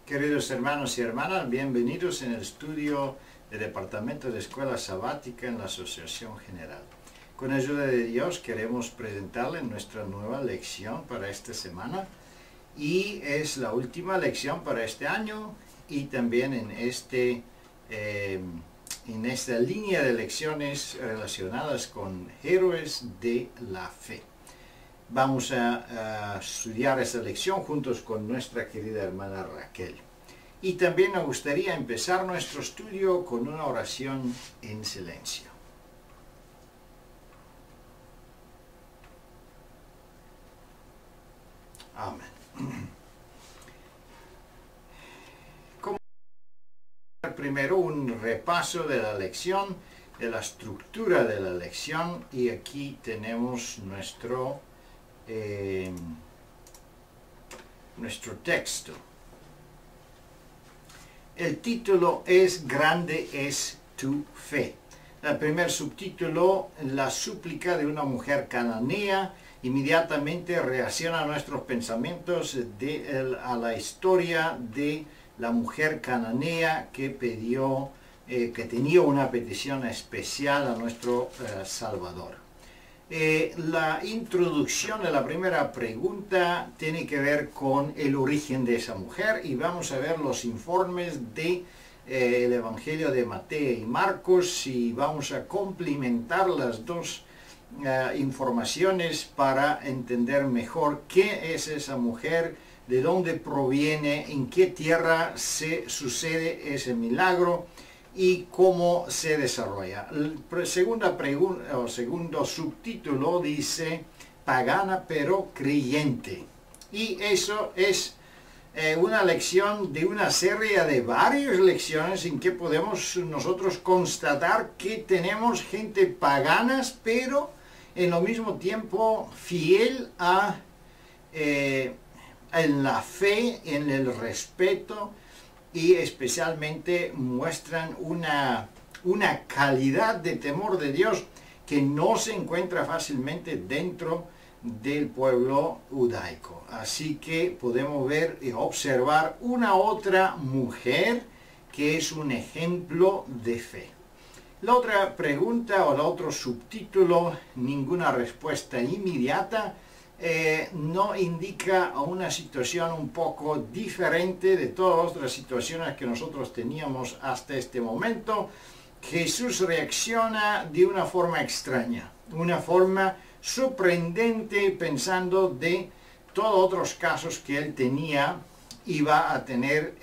Queridos hermanos y hermanas, bienvenidos en el estudio del Departamento de Escuela Sabática en la Asociación General. Con ayuda de Dios queremos presentarles nuestra nueva lección para esta semana y es la última lección para este año y también en esta línea de lecciones relacionadas con héroes de la fe. Vamos a estudiar esta lección juntos con nuestra querida hermana Raquel. Y también me gustaría empezar nuestro estudio con una oración en silencio. Amén. Como primero un repaso de la lección, de la estructura de la lección, y aquí tenemos nuestro texto. El título es Grande es tu fe. El primer subtítulo, la súplica de una mujer cananea, inmediatamente reacciona a nuestros pensamientos a la historia de la mujer cananea que pidió, que tenía una petición especial a nuestro Salvador. La introducción de la primera pregunta tiene que ver con el origen de esa mujer y vamos a ver los informes de el Evangelio de Mateo y Marcos y vamos a complementar las dos informaciones para entender mejor qué es esa mujer, de dónde proviene, en qué tierra se sucede ese milagro y cómo se desarrolla. La segunda pregunta o segundo subtítulo dice pagana pero creyente, y eso es una lección de una serie de varias lecciones en que podemos nosotros constatar que tenemos gente paganas pero en lo mismo tiempo fiel en la fe, en el respeto, y especialmente muestran una calidad de temor de Dios que no se encuentra fácilmente dentro del pueblo judaico. Así que podemos ver y observar una otra mujer que es un ejemplo de fe. La otra pregunta o el otro subtítulo, ninguna respuesta inmediata, no indica a una situación un poco diferente de todas las otras situaciones que nosotros teníamos hasta este momento. Jesús reacciona de una forma extraña, una forma sorprendente, pensando de todos otros casos que él tenía, iba a tener,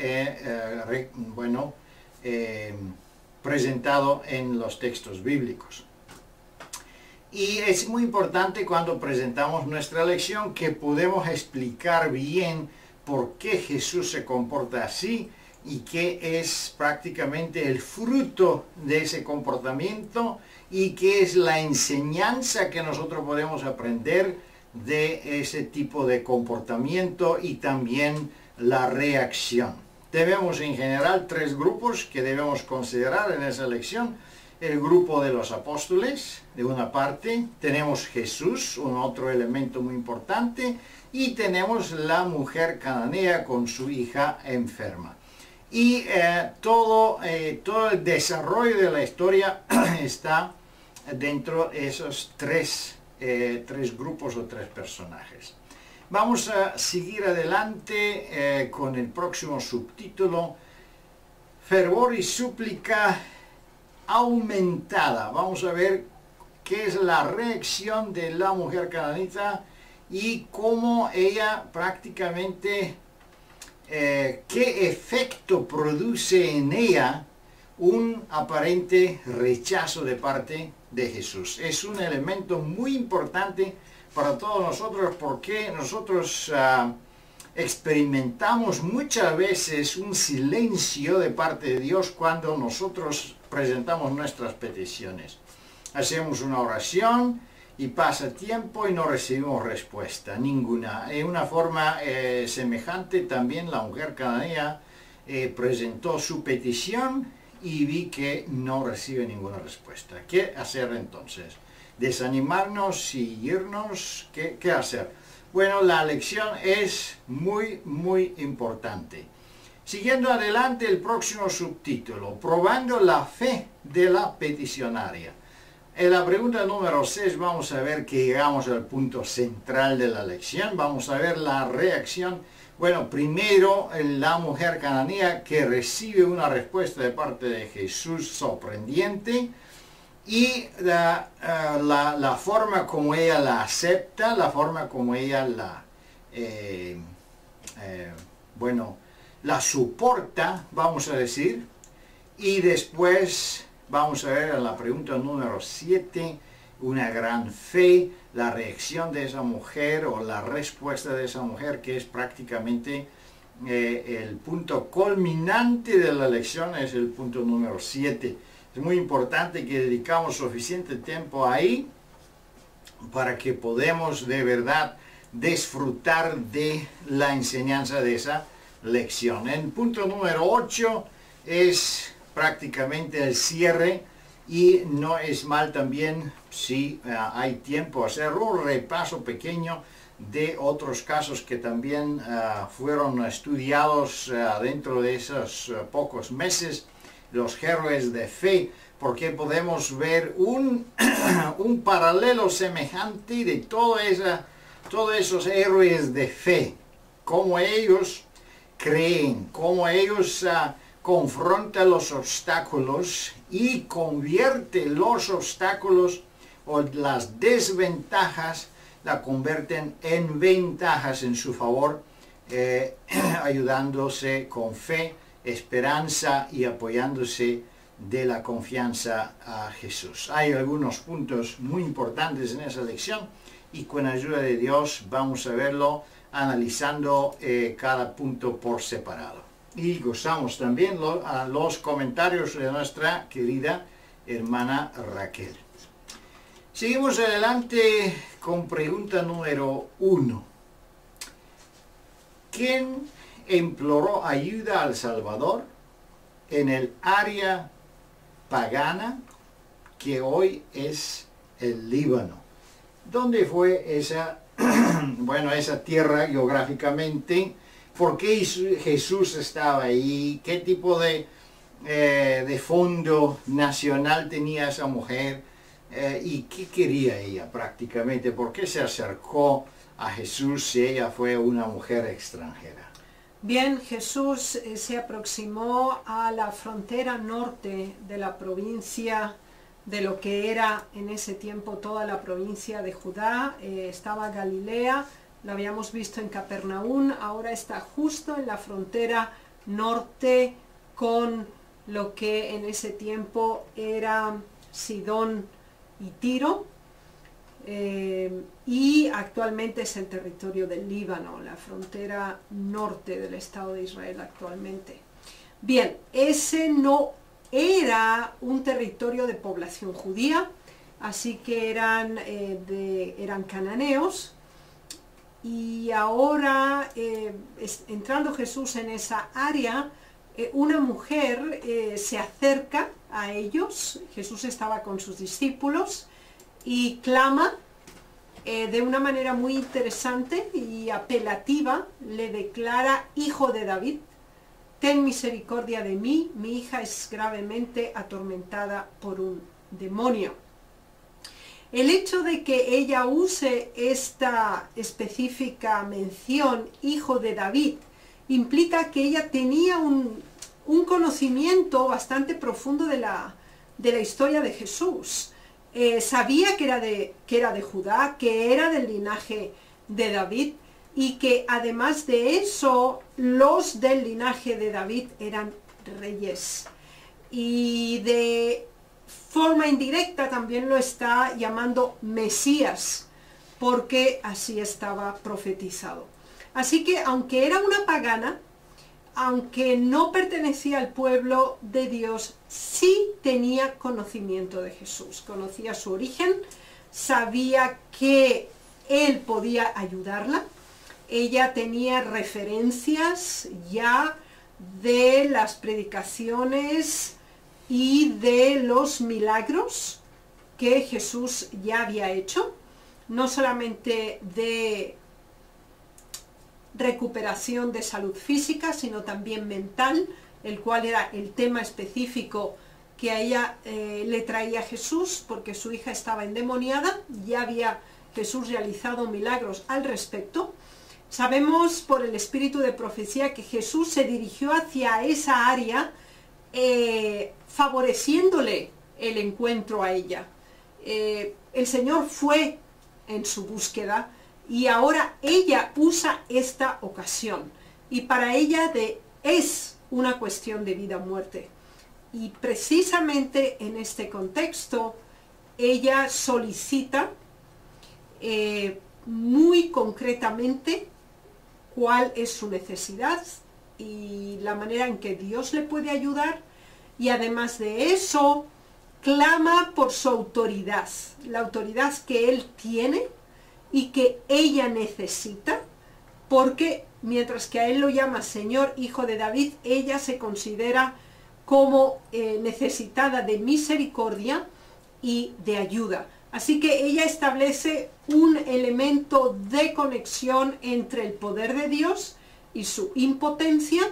presentado en los textos bíblicos. Y es muy importante cuando presentamos nuestra lección que podemos explicar bien por qué Jesús se comporta así y qué es prácticamente el fruto de ese comportamiento y qué es la enseñanza que nosotros podemos aprender de ese tipo de comportamiento y también la reacción. Tenemos en general tres grupos que debemos considerar en esa lección. El grupo de los apóstoles, de una parte, tenemos Jesús, un otro elemento muy importante, y tenemos la mujer cananea con su hija enferma. Y todo el desarrollo de la historia está dentro de esos tres grupos o tres personajes. Vamos a seguir adelante con el próximo subtítulo, fervor y súplica aumentada. Vamos a ver qué es la reacción de la mujer cananita y cómo ella prácticamente, qué efecto produce en ella un aparente rechazo de parte de Jesús. Es un elemento muy importante para todos nosotros porque nosotros experimentamos muchas veces un silencio de parte de Dios cuando nosotros presentamos nuestras peticiones. Hacemos una oración y pasa tiempo y no recibimos respuesta ninguna. En una forma semejante también la mujer cananea presentó su petición y vi que no recibe ninguna respuesta. ¿Qué hacer entonces? ¿Desanimarnos y irnos? ¿Qué hacer? Bueno, la lección es muy importante. Siguiendo adelante, el próximo subtítulo, probando la fe de la peticionaria. En la pregunta número 6 vamos a ver que llegamos al punto central de la lección. Vamos a ver la reacción. Bueno, primero la mujer cananea que recibe una respuesta de parte de Jesús sorprendente. Y la forma como ella la acepta, la forma como ella la soporta, vamos a decir. Y después vamos a ver en la pregunta número 7, una gran fe, la reacción de esa mujer o la respuesta de esa mujer, que es prácticamente el punto culminante de la lección, es el punto número 7. Es muy importante que dedicamos suficiente tiempo ahí para que podamos de verdad disfrutar de la enseñanza de esa lección. El punto número 8 es prácticamente el cierre y no es mal también, si hay tiempo, hacer un repaso pequeño de otros casos que también fueron estudiados dentro de esos pocos meses, los héroes de fe, porque podemos ver un paralelo semejante de todos esos héroes de fe, cómo ellos creen, cómo ellos confrontan los obstáculos y convierten los obstáculos o las desventajas, la convierten en ventajas en su favor, ayudándose con fe, esperanza y apoyándose de la confianza a Jesús. Hay algunos puntos muy importantes en esa lección y con la ayuda de Dios vamos a verlo analizando cada punto por separado. Y gozamos también los comentarios de nuestra querida hermana Raquel. Seguimos adelante con pregunta número 1. ¿Quién imploró ayuda al Salvador en el área pagana que hoy es el Líbano? ¿Dónde fue esa, esa tierra geográficamente? ¿Por qué Jesús estaba ahí? ¿Qué tipo de fondo nacional tenía esa mujer? ¿Y qué quería ella prácticamente? ¿Por qué se acercó a Jesús si ella fue una mujer extranjera? Bien, Jesús se aproximó a la frontera norte de la provincia, de lo que era en ese tiempo toda la provincia de Judá. Estaba Galilea, lo habíamos visto en Capernaum, ahora está justo en la frontera norte con lo que en ese tiempo era Sidón y Tiro. Y actualmente es el territorio del Líbano, la frontera norte del Estado de Israel actualmente. Bien, ese no era un territorio de población judía, así que eran cananeos, y ahora entrando Jesús en esa área, una mujer se acerca a ellos. Jesús estaba con sus discípulos y clama de una manera muy interesante y apelativa, le declara: Hijo de David, ten misericordia de mí, mi hija es gravemente atormentada por un demonio. El hecho de que ella use esta específica mención, Hijo de David, implica que ella tenía un conocimiento bastante profundo de la historia de Jesús. Sabía que era de Judá, que era del linaje de David, y que además de eso, los del linaje de David eran reyes. Y de forma indirecta también lo está llamando Mesías, porque así estaba profetizado. Así que aunque era una pagana, aunque no pertenecía al pueblo de Dios, sí tenía conocimiento de Jesús, conocía su origen, sabía que él podía ayudarla. Ella tenía referencias ya de las predicaciones y de los milagros que Jesús ya había hecho, no solamente de recuperación de salud física, sino también mental, el cual era el tema específico que a ella le traía Jesús, porque su hija estaba endemoniada. Ya había Jesús realizado milagros al respecto. Sabemos por el espíritu de profecía que Jesús se dirigió hacia esa área, favoreciéndole el encuentro a ella. El Señor fue en su búsqueda y ahora ella usa esta ocasión, y para ella es una cuestión de vida o muerte. Y precisamente en este contexto ella solicita muy concretamente cuál es su necesidad y la manera en que Dios le puede ayudar, y además de eso clama por su autoridad, la autoridad que él tiene y que ella necesita, porque mientras que a él lo llama Señor, Hijo de David, ella se considera como necesitada de misericordia y de ayuda. Así que ella establece un elemento de conexión entre el poder de Dios y su impotencia,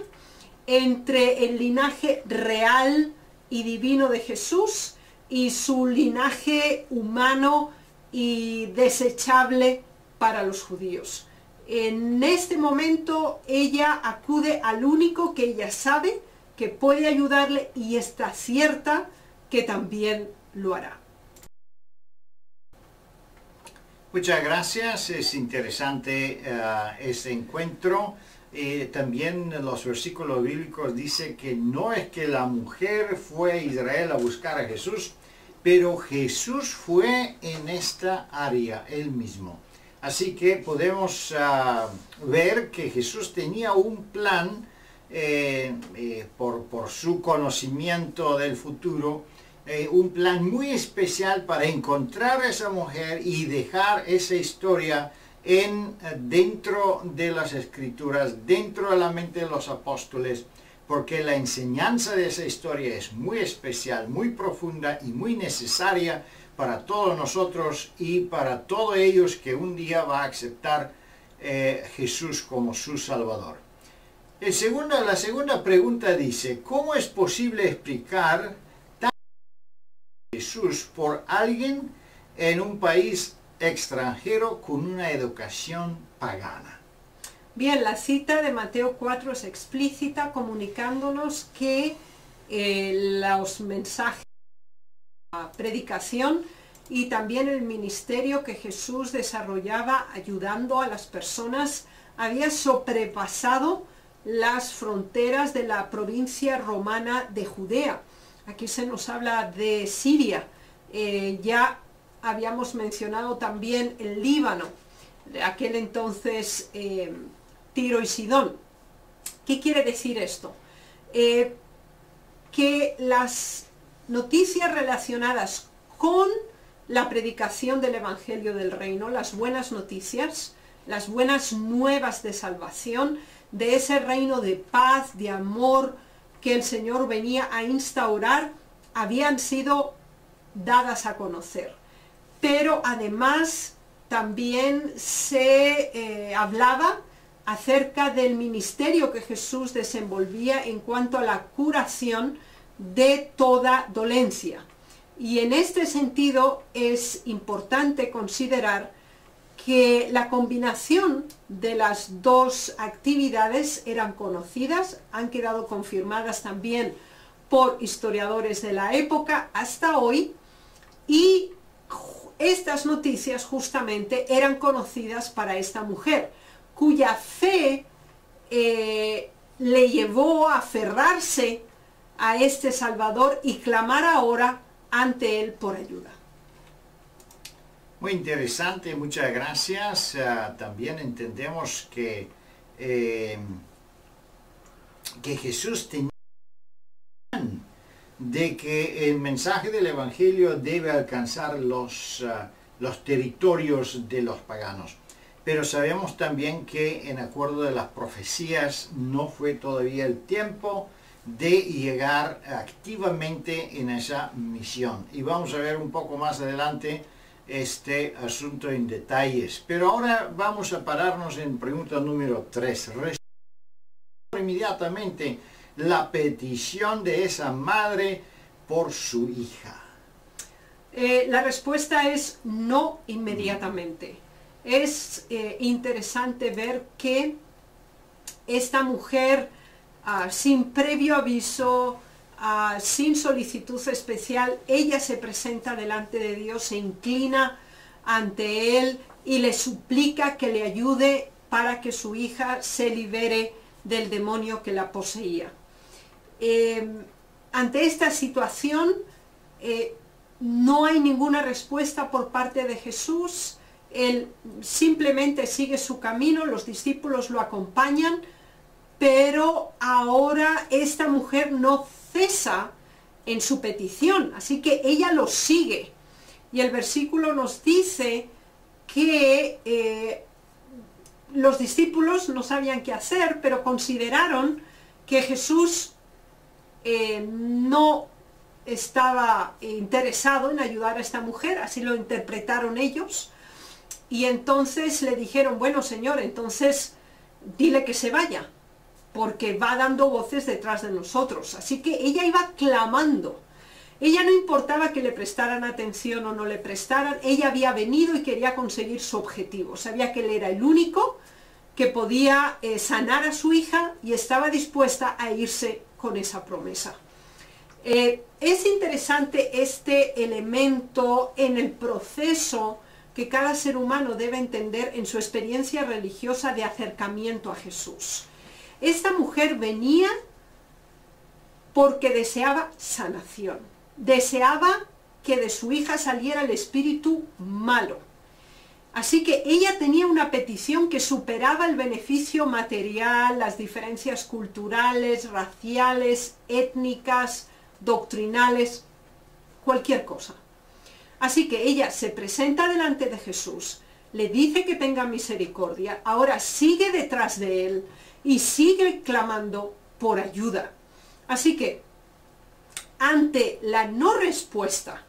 entre el linaje real y divino de Jesús y su linaje humano y desechable para los judíos. En este momento ella acude al único que ella sabe que puede ayudarle, y está cierta que también lo hará. Muchas gracias, es interesante este encuentro. También en los versículos bíblicos dice que no es que la mujer fue a Israel a buscar a Jesús, pero Jesús fue en esta área él mismo. Así que podemos ver que Jesús tenía un plan por su conocimiento del futuro, un plan muy especial para encontrar a esa mujer y dejar esa historia dentro de las Escrituras, dentro de la mente de los apóstoles, porque la enseñanza de esa historia es muy especial, muy profunda y muy necesaria para todos nosotros y para todos ellos que un día va a aceptar Jesús como su Salvador. La segunda pregunta dice: ¿cómo es posible explicar Jesús por alguien en un país extranjero con una educación pagana? Bien, la cita de Mateo 4 es explícita, comunicándonos que los mensajes, la predicación y también el ministerio que Jesús desarrollaba ayudando a las personas había sobrepasado las fronteras de la provincia romana de Judea. Aquí se nos habla de Siria. Ya habíamos mencionado también el Líbano, de aquel entonces Tiro y Sidón. ¿Qué quiere decir esto? Que las noticias relacionadas con la predicación del Evangelio del Reino, las buenas noticias, las buenas nuevas de salvación, de ese reino de paz, de amor que el Señor venía a instaurar, habían sido dadas a conocer. Pero además también se hablaba acerca del ministerio que Jesús desenvolvía en cuanto a la curación de toda dolencia. Y en este sentido es importante considerar que la combinación de las dos actividades eran conocidas, han quedado confirmadas también por historiadores de la época hasta hoy, y estas noticias justamente eran conocidas para esta mujer, cuya fe le llevó a aferrarse a este Salvador y clamar ahora ante él por ayuda. Muy interesante, muchas gracias. También entendemos que Jesús tenía de que el mensaje del Evangelio debe alcanzar los territorios de los paganos. Pero sabemos también que en acuerdo de las profecías no fue todavía el tiempo de llegar activamente en esa misión. Y vamos a ver un poco más adelante este asunto en detalles. Pero ahora vamos a pararnos en pregunta número 3. Inmediatamente la petición de esa madre por su hija. La respuesta es no inmediatamente. Es interesante ver que esta mujer, sin previo aviso, sin solicitud especial, ella se presenta delante de Dios, se inclina ante Él y le suplica que le ayude para que su hija se libere del demonio que la poseía. Ante esta situación no hay ninguna respuesta por parte de Jesús. Él simplemente sigue su camino, los discípulos lo acompañan, pero ahora esta mujer no cesa en su petición, así que ella lo sigue. Y el versículo nos dice que los discípulos no sabían qué hacer, pero consideraron que Jesús no estaba interesado en ayudar a esta mujer, así lo interpretaron ellos, y entonces le dijeron, bueno, Señor, entonces dile que se vaya, porque va dando voces detrás de nosotros. Así que ella iba clamando. Ella no importaba que le prestaran atención o no le prestaran, ella había venido y quería conseguir su objetivo. Sabía que él era el único que podía sanar a su hija y estaba dispuesta a irse con esa promesa. Es interesante este elemento en el proceso que cada ser humano debe entender en su experiencia religiosa de acercamiento a Jesús. Esta mujer venía porque deseaba sanación, deseaba que de su hija saliera el espíritu malo. Así que ella tenía una petición que superaba el beneficio material, las diferencias culturales, raciales, étnicas, doctrinales, cualquier cosa. Así que ella se presenta delante de Jesús, le dice que tenga misericordia, ahora sigue detrás de él y sigue clamando por ayuda. Así que, ante la no respuesta,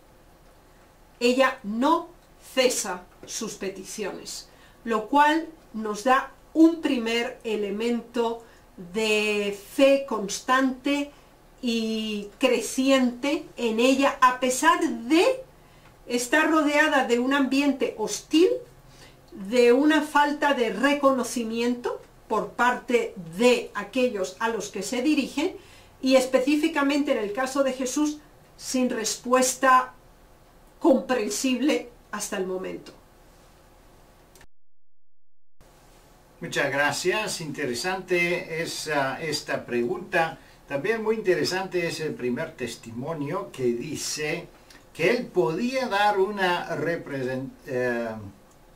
ella no cesa sus peticiones, lo cual nos da un primer elemento de fe constante y creciente en ella, a pesar de estar rodeada de un ambiente hostil, de una falta de reconocimiento por parte de aquellos a los que se dirigen, y específicamente en el caso de Jesús, sin respuesta comprensible hasta el momento. Muchas gracias. Interesante es esta pregunta. También muy interesante es el primer testimonio que dice que él podía dar una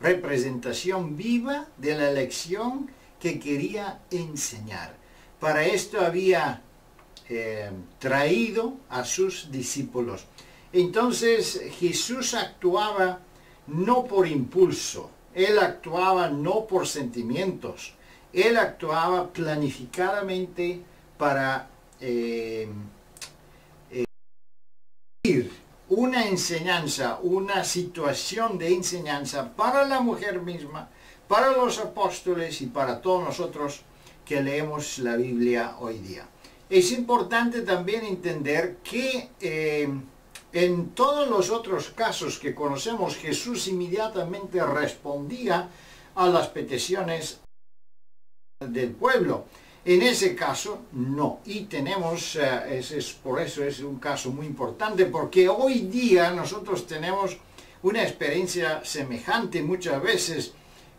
representación viva de la lección que quería enseñar. Para esto había traído a sus discípulos. Entonces Jesús actuaba no por impulso, él actuaba no por sentimientos, él actuaba planificadamente para una enseñanza, una situación de enseñanza para la mujer misma, para los apóstoles y para todos nosotros que leemos la Biblia hoy día. Es importante también entender que en todos los otros casos que conocemos, Jesús inmediatamente respondía a las peticiones del pueblo. En ese caso, no. Y tenemos, por eso es un caso muy importante, porque hoy día nosotros tenemos una experiencia semejante. Muchas veces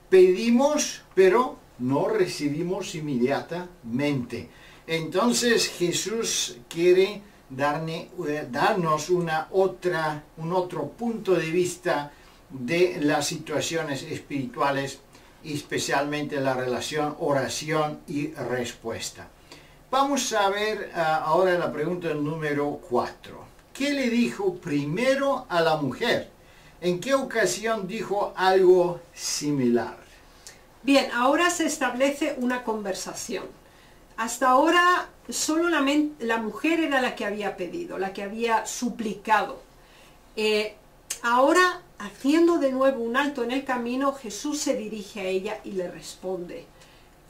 pedimos, pero no recibimos inmediatamente. Entonces Jesús quiere darnos un otro punto de vista de las situaciones espirituales, especialmente la relación oración y respuesta. Vamos a ver ahora la pregunta número 4. ¿Qué le dijo primero a la mujer? ¿En qué ocasión dijo algo similar? Bien, ahora se establece una conversación. Hasta ahora solo la mujer era la que había pedido, la que había suplicado. Ahora haciendo de nuevo un alto en el camino, Jesús se dirige a ella y le responde: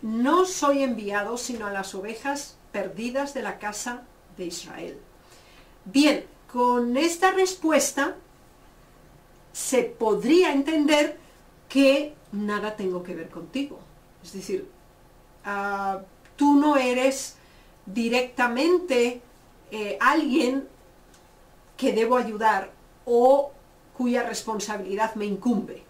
no soy enviado sino a las ovejas perdidas de la casa de Israel. Bien, con esta respuesta se podría entender que nada tengo que ver contigo. Es decir, tú no eres directamente alguien que debo ayudar o cuya responsabilidad me incumbe.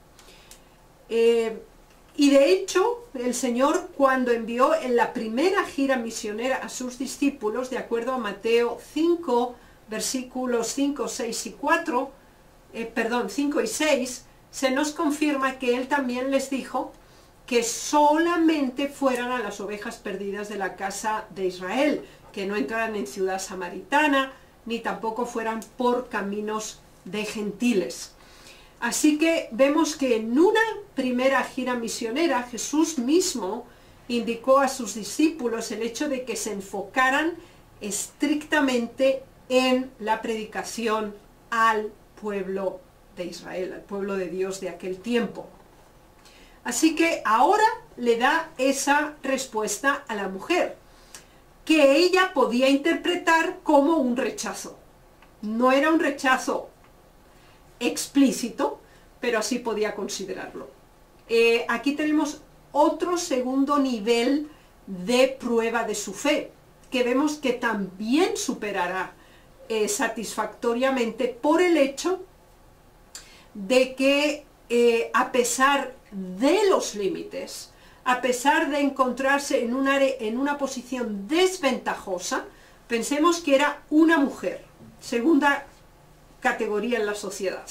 Y de hecho, el Señor, cuando envió en la primera gira misionera a sus discípulos, de acuerdo a Mateo 5, versículos 5, 6 y 4, 5 y 6, se nos confirma que Él también les dijo que solamente fueran a las ovejas perdidas de la casa de Israel, que no entraran en ciudad samaritana, ni tampoco fueran por caminos de gentiles. Así que vemos que en una primera gira misionera Jesús mismo indicó a sus discípulos el hecho de que se enfocaran estrictamente en la predicación al pueblo de Israel, al pueblo de Dios de aquel tiempo. Así que ahora le da esa respuesta a la mujer, que ella podía interpretar como un rechazo. No era un rechazo explícito, pero así podía considerarlo. Aquí tenemos otro segundo nivel de prueba de su fe, que vemos que también superará satisfactoriamente por el hecho de que a pesar de los límites, a pesar de encontrarse en una posición desventajosa, pensemos que era una mujer, segunda categoría en la sociedad,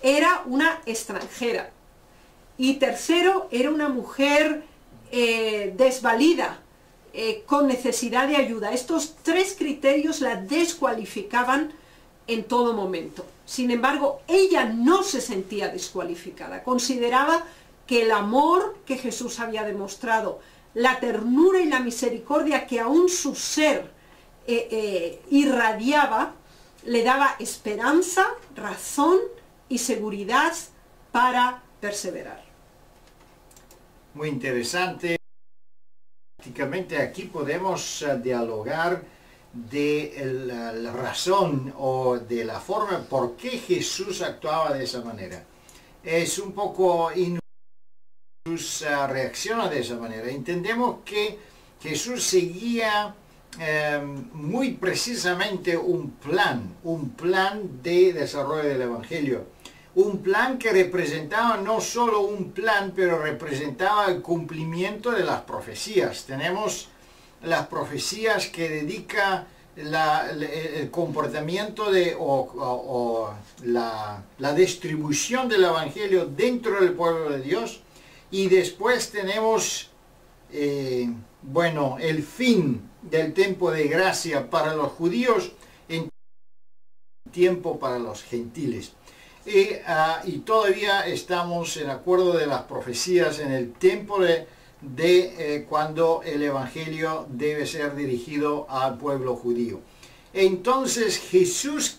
era una extranjera, y tercero, era una mujer desvalida, con necesidad de ayuda. Estos tres criterios la descualificaban en todo momento. Sin embargo, ella no se sentía descualificada, consideraba que el amor que Jesús había demostrado, la ternura y la misericordia que aún su ser irradiaba, le daba esperanza, razón y seguridad para perseverar. Muy interesante. Prácticamente aquí podemos dialogar de la razón o de la forma por qué Jesús actuaba de esa manera. Es un poco Jesús reacciona de esa manera. Entendemos que Jesús seguía muy precisamente un plan de desarrollo del Evangelio. Un plan que representaba no solo un plan, pero representaba el cumplimiento de las profecías. Tenemos las profecías que dedica el comportamiento la distribución del Evangelio dentro del pueblo de Dios. Y después tenemos, el fin del tiempo de gracia para los judíos, en tiempo para los gentiles. Y todavía estamos en acuerdo de las profecías en el tiempo de cuando el Evangelio debe ser dirigido al pueblo judío. Entonces Jesús,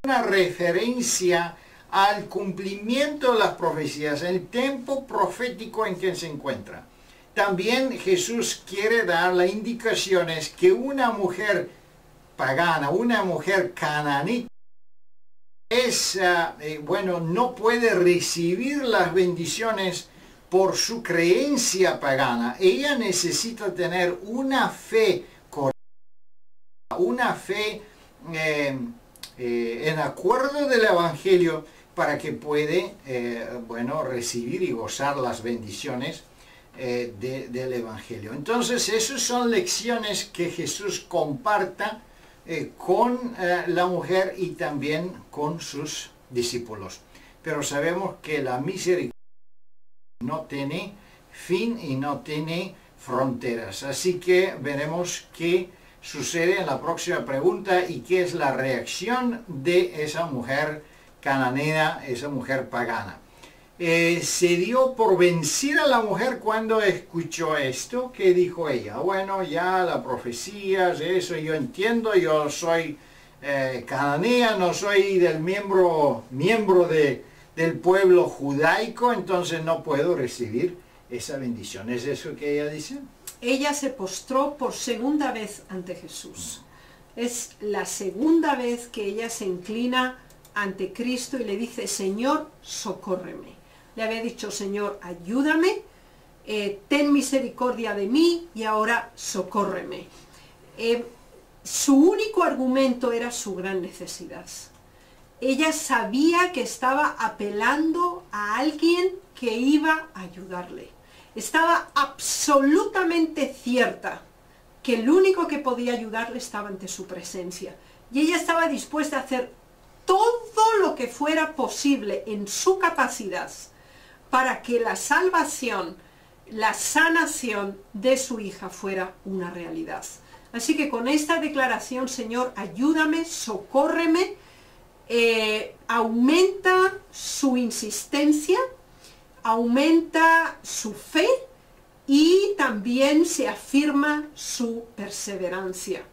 una referencia al cumplimiento de las profecías, el tiempo profético en que se encuentra. También Jesús quiere dar las indicaciones que una mujer pagana, una mujer cananita, no puede recibir las bendiciones por su creencia pagana. Ella necesita tener una fe correcta, una fe en acuerdo del Evangelio para que puede recibir y gozar las bendiciones del Evangelio. Entonces, esas son lecciones que Jesús comparta con la mujer y también con sus discípulos. Pero sabemos que la misericordia no tiene fin y no tiene fronteras. Así que veremos qué sucede en la próxima pregunta y qué es la reacción de esa mujer cananea, esa mujer pagana. Se dio por vencida la mujer cuando escuchó esto. ¿Qué dijo ella? Bueno, ya la profecía, eso yo entiendo, yo soy cananea, no soy del miembro del pueblo judaico, entonces no puedo recibir esa bendición. ¿Es eso que ella dice? Ella se postró por segunda vez ante Jesús. Es la segunda vez que ella se inclina ante Cristo y le dice, Señor, socórreme. Le había dicho, Señor, ayúdame, ten misericordia de mí y ahora socórreme. Su único argumento era su gran necesidad. Ella sabía que estaba apelando a alguien que iba a ayudarle. Estaba absolutamente cierta que el único que podía ayudarle estaba ante su presencia. Y ella estaba dispuesta a hacer todo lo que fuera posible en su capacidad para que la salvación, la sanación de su hija fuera una realidad. Así que con esta declaración, Señor, ayúdame, socórreme, aumenta su insistencia, aumenta su fe y también se afirma su perseverancia.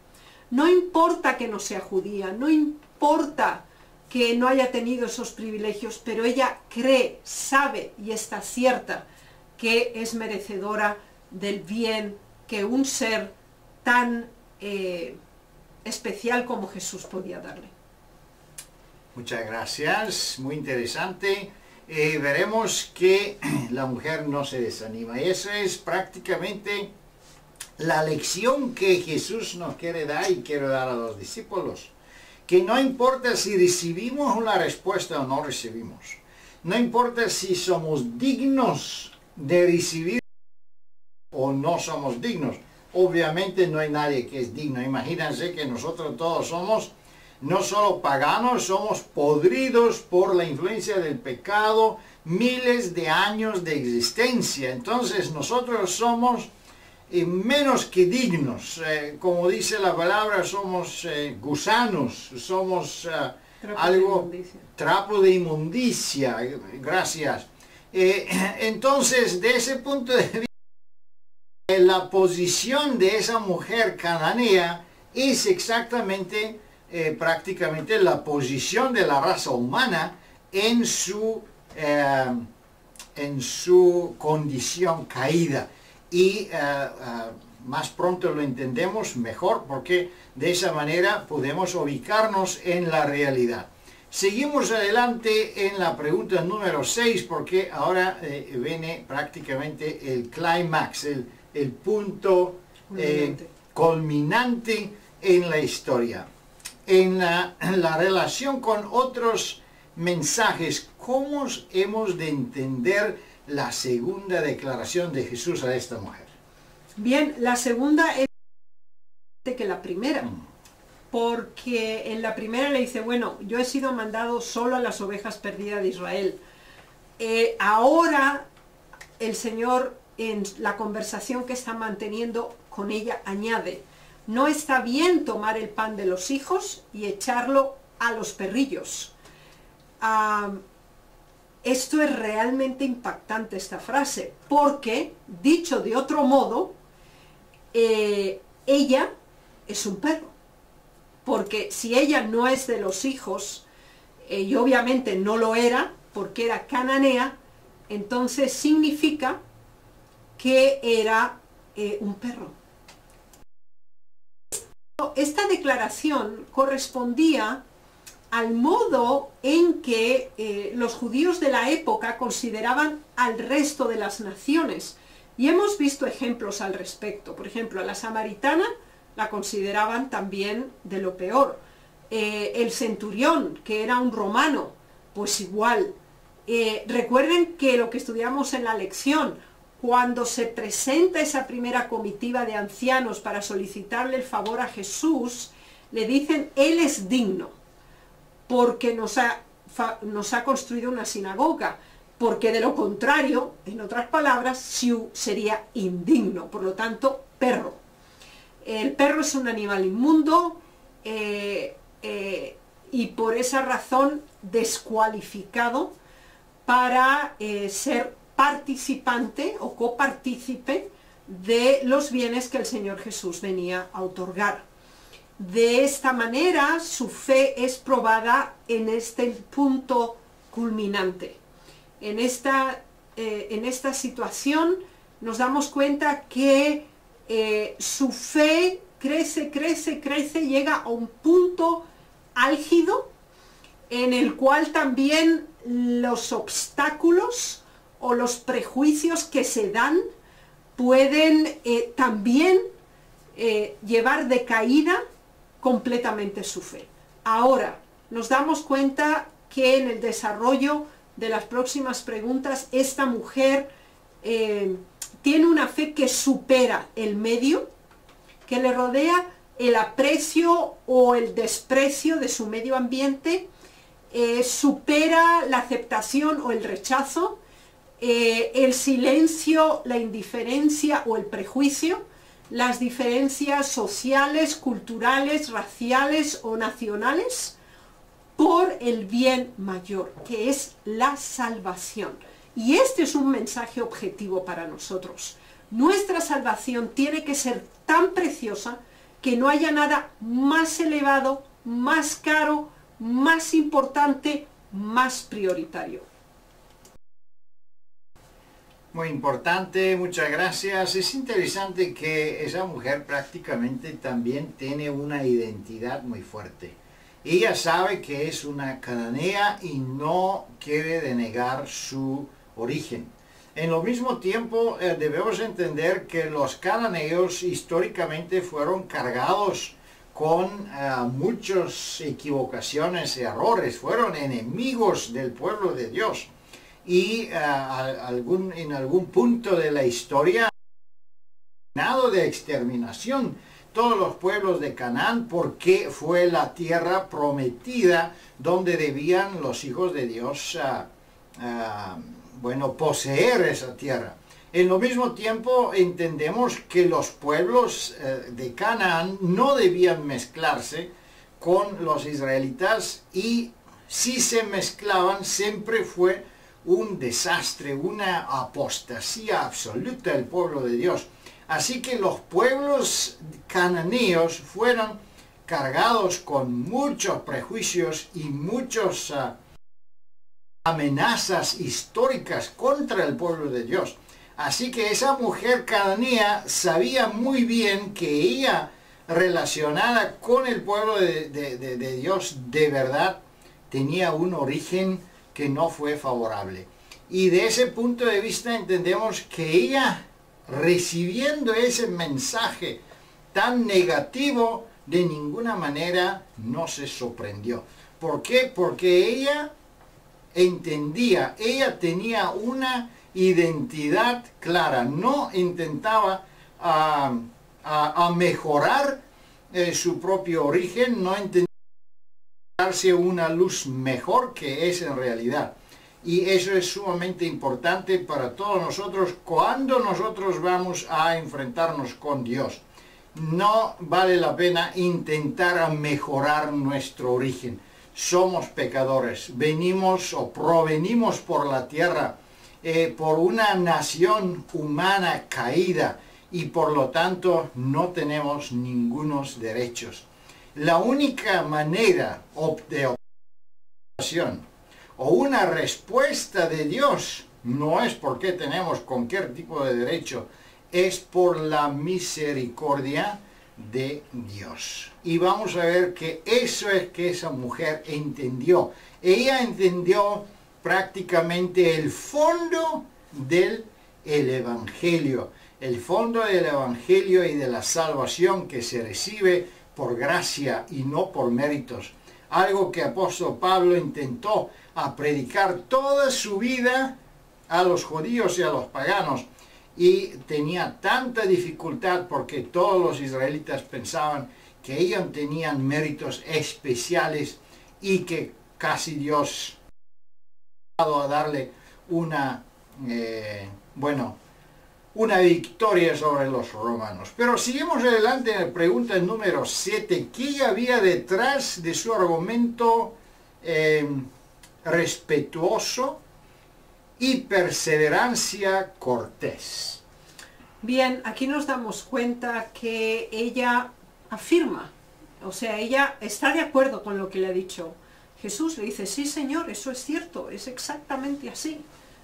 No importa que no sea judía, no importa que no haya tenido esos privilegios, pero ella cree, sabe y está cierta que es merecedora del bien que un ser tan especial como Jesús podía darle. Muchas gracias, muy interesante. Veremos que la mujer no se desanima. Y esa es prácticamente la lección que Jesús nos quiere dar y quiere dar a los discípulos. Que no importa si recibimos una respuesta o no recibimos. No importa si somos dignos de recibir o no somos dignos. Obviamente no hay nadie que es digno. Imagínense que nosotros todos somos no solo paganos, somos podridos por la influencia del pecado, miles de años de existencia. Entonces nosotros somos menos que dignos. Como dice la palabra, somos gusanos, somos trapo de inmundicia. Gracias. Entonces, de ese punto de vista, la posición de esa mujer cananea es exactamente prácticamente la posición de la raza humana en su condición caída. Y más pronto lo entendemos mejor, porque de esa manera podemos ubicarnos en la realidad. Seguimos adelante en la pregunta número 6, porque ahora viene prácticamente el clímax, el punto culminante en la historia. En la relación con otros mensajes, ¿cómo hemos de entender la segunda declaración de Jesús a esta mujer? Bien, la segunda es que la primera, porque en la primera le dice, bueno, yo he sido mandado solo a las ovejas perdidas de Israel. Ahora el Señor, en la conversación que está manteniendo con ella, añade, no está bien tomar el pan de los hijos y echarlo a los perrillos. Esto es realmente impactante, esta frase, porque, dicho de otro modo, ella es un perro. Porque si ella no es de los hijos, y obviamente no lo era, porque era cananea, entonces significa que era un perro. Esta declaración correspondía al modo en que los judíos de la época consideraban al resto de las naciones. Y hemos visto ejemplos al respecto. Por ejemplo, a la samaritana la consideraban también de lo peor. El centurión, que era un romano, pues igual. Recuerden que lo que estudiamos en la lección, cuando se presenta esa primera comitiva de ancianos para solicitarle el favor a Jesús, le dicen, Él es digno, porque nos ha construido una sinagoga, porque de lo contrario, en otras palabras, Siu sería indigno, por lo tanto, perro. El perro es un animal inmundo y por esa razón descualificado para ser participante o copartícipe de los bienes que el Señor Jesús venía a otorgar. De esta manera su fe es probada en este punto culminante. En esta situación nos damos cuenta que su fe crece, crece, crece, llega a un punto álgido en el cual también los obstáculos o los prejuicios que se dan pueden también llevar de caída completamente su fe. Ahora, nos damos cuenta que en el desarrollo de las próximas preguntas, esta mujer tiene una fe que supera el medio, que le rodea, el aprecio o el desprecio de su medio ambiente, supera la aceptación o el rechazo, el silencio, la indiferencia o el prejuicio, las diferencias sociales, culturales, raciales o nacionales, por el bien mayor, que es la salvación. Y este es un mensaje objetivo para nosotros. Nuestra salvación tiene que ser tan preciosa que no haya nada más elevado, más caro, más importante, más prioritario. Muy importante, muchas gracias. Es interesante que esa mujer prácticamente también tiene una identidad muy fuerte. Ella sabe que es una cananea y no quiere denegar su origen. En lo mismo tiempo debemos entender que los cananeos históricamente fueron cargados con muchas equivocaciones y errores, fueron enemigos del pueblo de Dios y en algún punto de la historia de exterminación todos los pueblos de Canaán, porque fue la tierra prometida donde debían los hijos de Dios poseer esa tierra. En lo mismo tiempo entendemos que los pueblos de Canaán no debían mezclarse con los israelitas, y si se mezclaban siempre fue un desastre, una apostasía absoluta del pueblo de Dios. Así que los pueblos cananeos fueron cargados con muchos prejuicios y muchas amenazas históricas contra el pueblo de Dios. Así que esa mujer cananea sabía muy bien que ella, relacionada con el pueblo de Dios, de verdad tenía un origen que no fue favorable. Y de ese punto de vista entendemos que ella, recibiendo ese mensaje tan negativo, de ninguna manera no se sorprendió. ¿Por qué? Porque ella entendía, ella tenía una identidad clara, no intentaba a mejorar su propio origen, no intentaba darse una luz mejor que es en realidad. Y eso es sumamente importante para todos nosotros cuando nosotros vamos a enfrentarnos con Dios. No vale la pena intentar mejorar nuestro origen. Somos pecadores, venimos o provenimos por la tierra, por una nación humana caída, y por lo tanto no tenemos ningunos derechos. La única manera de obtención o una respuesta de Dios no es porque tenemos cualquier tipo de derecho, es por la misericordia de Dios. Y vamos a ver que eso es que esa mujer entendió. Ella entendió prácticamente el fondo del Evangelio. El fondo del Evangelio y de la salvación que se recibe por gracia y no por méritos. Algo que apóstol Pablo intentó a predicar toda su vida a los judíos y a los paganos, y tenía tanta dificultad porque todos los israelitas pensaban que ellos tenían méritos especiales y que casi Dios ha darle una victoria sobre los romanos. Pero seguimos adelante en la pregunta número 7. ¿Qué había detrás de su argumento respetuoso y perseverancia cortés? Bien, aquí nos damos cuenta que ella afirma, o sea, ella está de acuerdo con lo que le ha dicho Jesús le dice, sí Señor, eso es cierto, es exactamente así.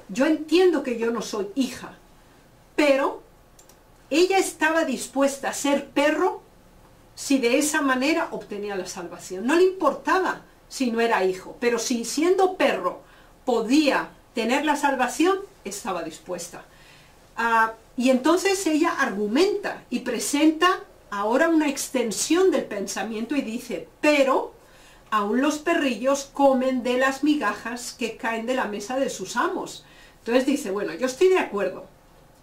Yo entiendo que yo no soy hija, pero ella estaba dispuesta a ser perro si de esa manera obtenía la salvación. No le importaba si no era hijo, pero si siendo perro podía tener la salvación, estaba dispuesta. Y entonces ella argumenta y presenta ahora una extensión del pensamiento y dice, pero aún los perrillos comen de las migajas que caen de la mesa de sus amos. Entonces dice, bueno, yo estoy de acuerdo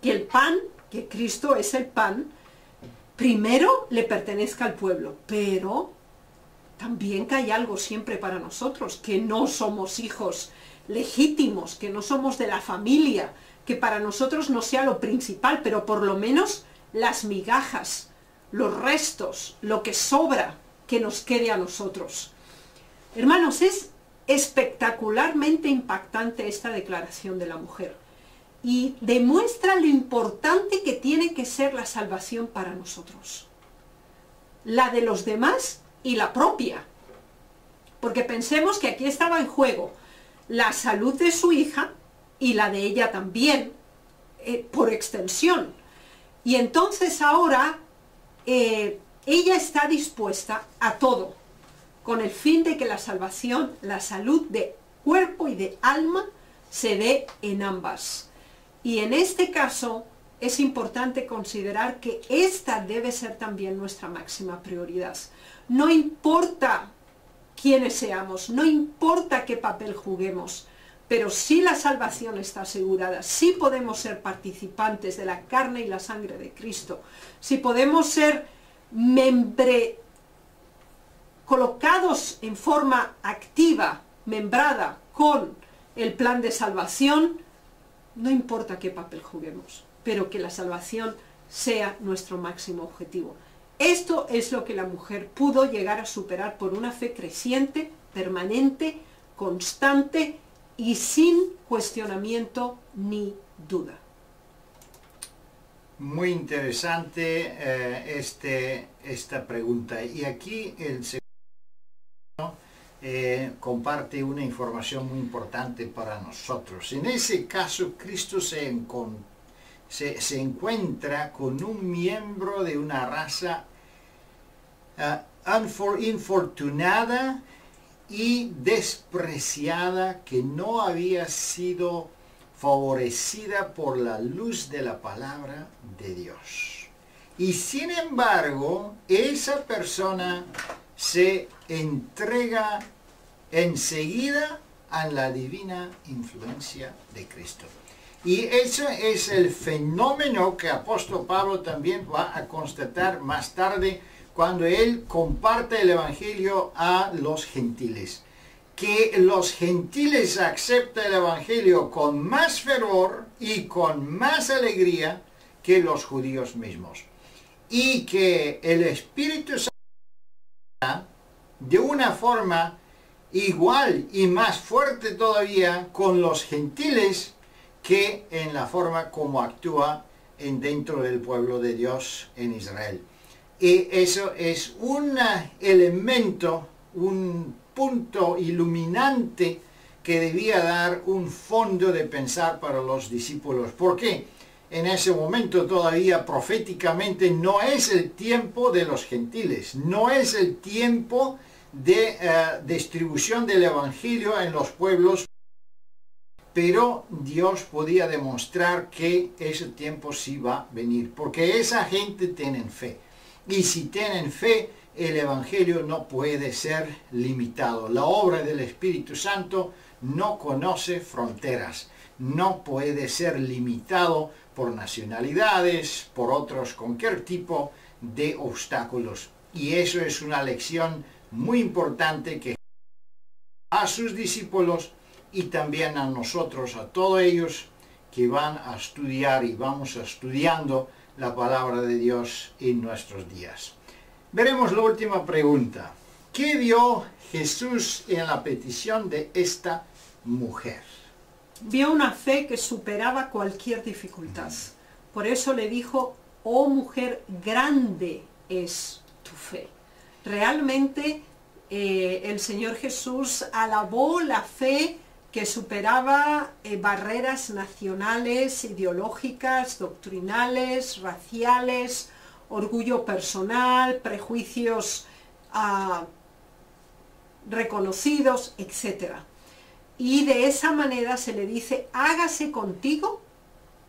que el pan, que Cristo es el pan, primero le pertenezca al pueblo, pero también que hay algo siempre para nosotros, que no somos hijos legítimos, que no somos de la familia, que para nosotros no sea lo principal, pero por lo menos las migajas, los restos, lo que sobra, que nos quede a nosotros. Hermanos, es espectacularmente impactante esta declaración de la mujer y demuestra lo importante que tiene que ser la salvación para nosotros. La de los demás y la propia. Porque pensemos que aquí estaba en juego la salud de su hija y la de ella también, por extensión. Y entonces ahora ella está dispuesta a todo, con el fin de que la salvación, la salud de cuerpo y de alma, se dé en ambas. Y en este caso es importante considerar que esta debe ser también nuestra máxima prioridad. No importa quiénes seamos, no importa qué papel juguemos, pero si la salvación está asegurada, si podemos ser participantes de la carne y la sangre de Cristo, si podemos ser colocados en forma activa, membrada con el plan de salvación, no importa qué papel juguemos, pero que la salvación sea nuestro máximo objetivo. Esto es lo que la mujer pudo llegar a superar por una fe creciente, permanente, constante y sin cuestionamiento ni duda. Muy interesante esta pregunta. Y aquí el segundo comparte una información muy importante para nosotros. En ese caso, Cristo se encuentra con un miembro de una raza infortunada y despreciada, que no había sido favorecida por la luz de la palabra de Dios. Y sin embargo, esa persona se entrega enseguida a la divina influencia de Cristo. Y eso es el fenómeno que el apóstol Pablo también va a constatar más tarde cuando él comparte el evangelio a los gentiles. Que los gentiles aceptan el evangelio con más fervor y con más alegría que los judíos mismos. Y que el Espíritu Santo, de una forma igual y más fuerte todavía con los gentiles, que en la forma como actúa dentro del pueblo de Dios en Israel. Y eso es un elemento, un punto iluminante que debía dar un fondo de pensar para los discípulos. ¿Por qué? En ese momento todavía proféticamente no es el tiempo de los gentiles, no es el tiempo de distribución del evangelio en los pueblos, pero Dios podía demostrar que ese tiempo sí va a venir, porque esa gente tiene fe. Y si tienen fe, el evangelio no puede ser limitado. La obra del Espíritu Santo no conoce fronteras, no puede ser limitado por nacionalidades, por otros, cualquier tipo de obstáculos. Y eso es una lección muy importante que a sus discípulos y también a nosotros, a todos ellos que van a estudiar y vamos estudiando la palabra de Dios en nuestros días. Veremos la última pregunta. ¿Qué vio Jesús en la petición de esta mujer? Vio una fe que superaba cualquier dificultad. Por eso le dijo, oh mujer, grande es tu fe. Realmente el Señor Jesús alabó la fe que superaba barreras nacionales, ideológicas, doctrinales, raciales, orgullo personal, prejuicios reconocidos, etc. Y de esa manera se le dice, hágase contigo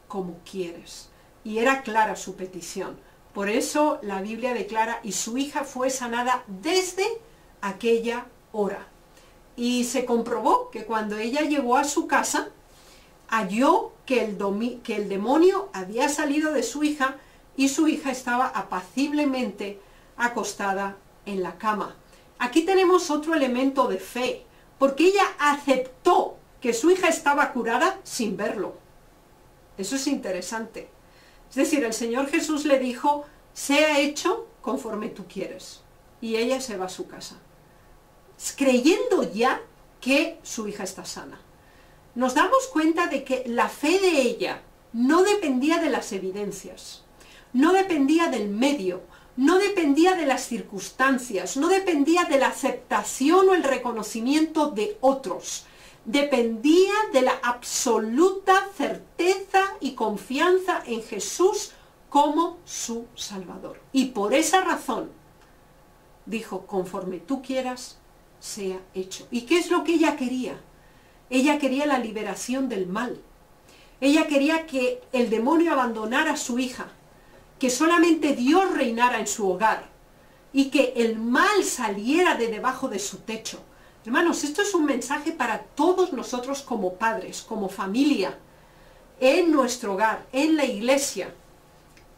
como quieres. Y era clara su petición. Por eso la Biblia declara, y su hija fue sanada desde aquella hora. Y se comprobó que cuando ella llegó a su casa, halló que el demonio había salido de su hija y su hija estaba apaciblemente acostada en la cama. Aquí tenemos otro elemento de fe, porque ella aceptó que su hija estaba curada sin verlo. Eso es interesante. Es decir, el Señor Jesús le dijo, sea hecho conforme tú quieres. Y ella se va a su casa, creyendo ya que su hija está sana. Nos damos cuenta de que la fe de ella no dependía de las evidencias, no dependía del medio, no dependía de las circunstancias, no dependía de la aceptación o el reconocimiento de otros. Dependía de la absoluta certeza y confianza en Jesús como su Salvador. Y por esa razón dijo, conforme tú quieras, sea hecho. ¿Y qué es lo que ella quería? Ella quería la liberación del mal. Ella quería que el demonio abandonara a su hija, que solamente Dios reinara en su hogar y que el mal saliera de debajo de su techo. Hermanos, esto es un mensaje para todos nosotros como padres, como familia, en nuestro hogar, en la iglesia.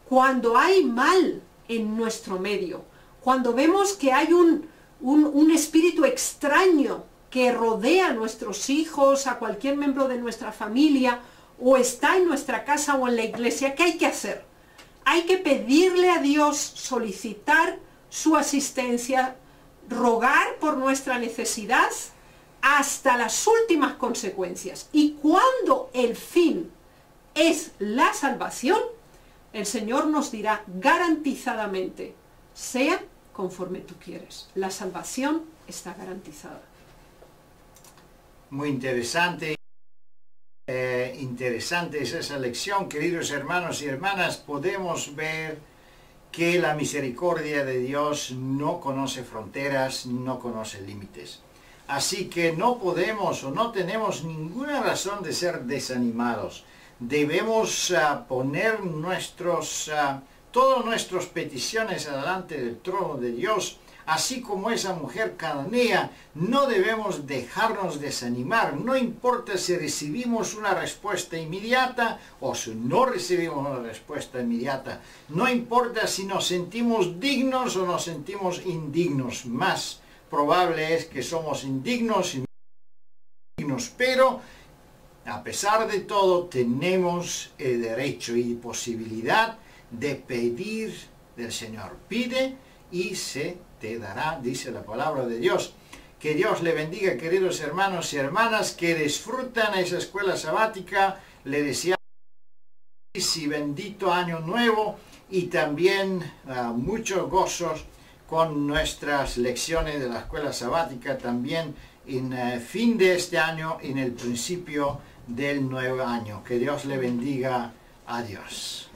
Cuando hay mal en nuestro medio, cuando vemos que hay un espíritu extraño que rodea a nuestros hijos, a cualquier miembro de nuestra familia, o está en nuestra casa o en la iglesia, ¿qué hay que hacer? Hay que pedirle a Dios, solicitar su asistencia, rogar por nuestra necesidad hasta las últimas consecuencias. Y cuando el fin es la salvación, el Señor nos dirá garantizadamente, sea conforme tú quieres. La salvación está garantizada. Muy interesante. Interesante es esa lección, queridos hermanos y hermanas. Podemos ver que la misericordia de Dios no conoce fronteras, no conoce límites. Así que no podemos o no tenemos ninguna razón de ser desanimados. Debemos poner todas nuestras peticiones delante del trono de Dios. Así como esa mujer cananea, no debemos dejarnos desanimar. No importa si recibimos una respuesta inmediata o si no recibimos una respuesta inmediata. No importa si nos sentimos dignos o nos sentimos indignos. Más probable es que somos indignos y indignos. Pero a pesar de todo, tenemos el derecho y posibilidad de pedir del Señor. Pide y se te dará, dice la palabra de Dios. Que Dios le bendiga, queridos hermanos y hermanas que disfrutan esa escuela sabática. Le deseamos feliz y bendito año nuevo y también muchos gozos con nuestras lecciones de la escuela sabática, también en fin de este año y en el principio del nuevo año. Que Dios le bendiga. Adiós.